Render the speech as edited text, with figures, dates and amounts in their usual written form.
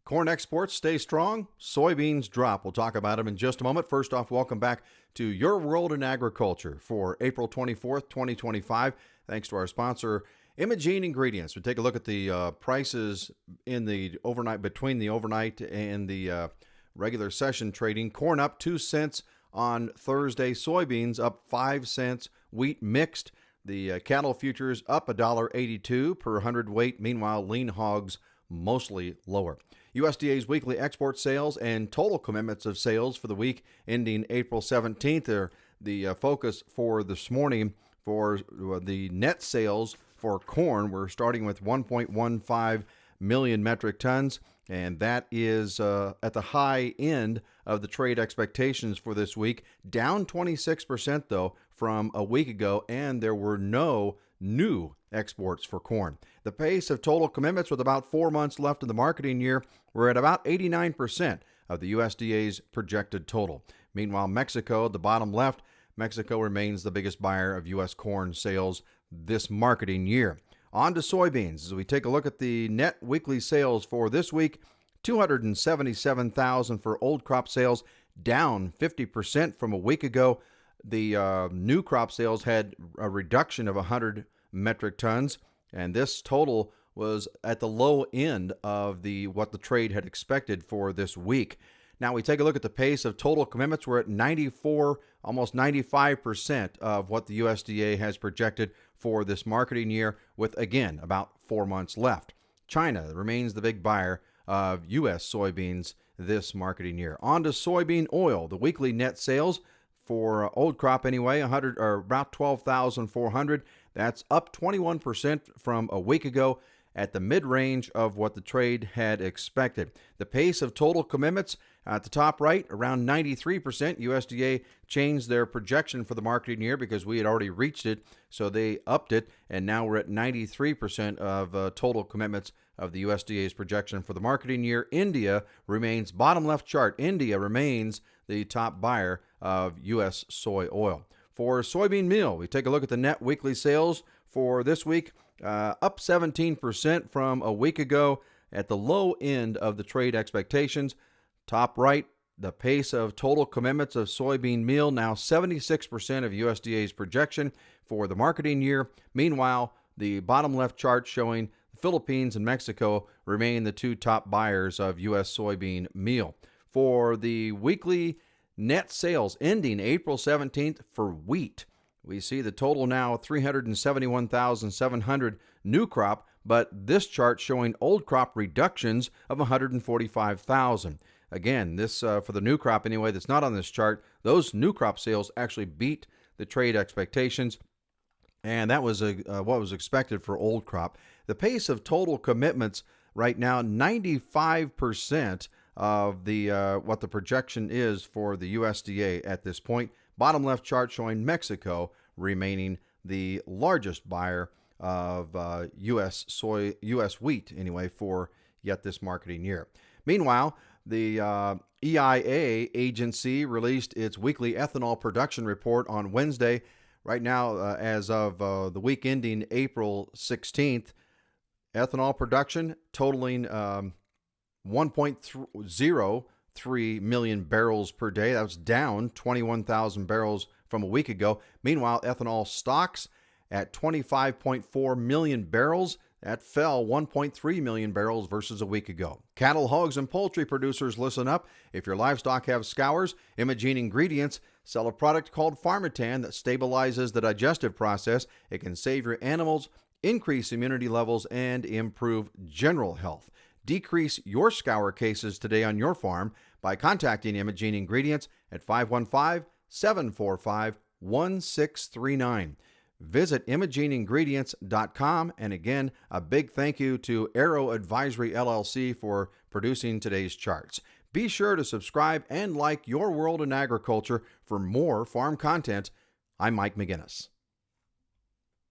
Corn exports stay strong, soybeans drop. We'll talk about them in just a moment. First off, welcome back to Your World in Agriculture for April 24th, 2025. Thanks to our sponsor, Imogene Ingredients. We take a look at the prices in the overnight, between the overnight and the regular session trading. Corn up 2 cents on Thursday, soybeans up 5 cents, wheat mixed. The cattle futures up $1.82 per hundredweight. Meanwhile, lean hogs mostly lower. USDA's weekly export sales and total commitments of sales for the week ending April 17th are the focus for this morning. For the net sales for corn, we're starting with 1.15 million metric tons, and that is at the high end of the trade expectations for this week, down 26% though from a week ago, and there were no new exports for corn. The pace of total commitments with about 4 months left in the marketing year, we're at about 89% of the USDA's projected total. Meanwhile, Mexico, at the bottom left, Mexico remains the biggest buyer of U.S. corn sales this marketing year. On to soybeans. As we take a look at the net weekly sales for this week, 277,000 for old crop sales, down 50% from a week ago. The new crop sales had a reduction of 100 metric tons, and this total was at the low end of what the trade had expected for this week. Now we take a look at the pace of total commitments. We're at 94, almost 95% of what the USDA has projected for this marketing year, with, again, about 4 months left. China remains the big buyer of U.S. soybeans this marketing year. On to soybean oil. The weekly net sales for old crop anyway, about 12,400. That's up 21% from a week ago, at the mid-range of what the trade had expected. The pace of total commitments at the top right, around 93%. USDA changed their projection for the marketing year because we had already reached it, so they upped it, and now we're at 93% of total commitments of the USDA's projection for the marketing year. India remains, bottom left chart, India remains the top buyer of U.S. soy oil. For soybean meal, we take a look at the net weekly sales for this week, up 17% from a week ago, at the low end of the trade expectations. Top right, the pace of total commitments of soybean meal, now 76% of USDA's projection for the marketing year. Meanwhile, the bottom left chart showing the Philippines and Mexico remain the two top buyers of U.S. soybean meal. For the weekly net sales ending April 17th for wheat, we see the total now 371,700 new crop, but this chart showing old crop reductions of 145,000. Again, this for the new crop anyway, that's not on this chart, those new crop sales actually beat the trade expectations, and that was what was expected for old crop. The pace of total commitments right now, 95% of the what the projection is for the USDA at this point. Bottom left chart showing Mexico remaining the largest buyer of U.S. wheat anyway for yet this marketing year. Meanwhile, the EIA agency released its weekly ethanol production report on Wednesday. Right now, as of the week ending April 16th, ethanol production totaling 1.03 million barrels per day. That was down 21,000 barrels from a week ago. Meanwhile, ethanol stocks at 25.4 million barrels. That fell 1.3 million barrels versus a week ago. Cattle, hogs, and poultry producers, listen up. If your livestock have scours, Imogene Ingredients sell a product called Pharmatan that stabilizes the digestive process. It can save your animals, increase immunity levels, and improve general health. Decrease your scour cases today on your farm by contacting Imogene Ingredients at 515-745-1639. Visit ImogeneIngredients.com. And again, a big thank you to Arrow Advisory LLC for producing today's charts. Be sure to subscribe and like Your World in Agriculture for more farm content. I'm Mike McGinnis.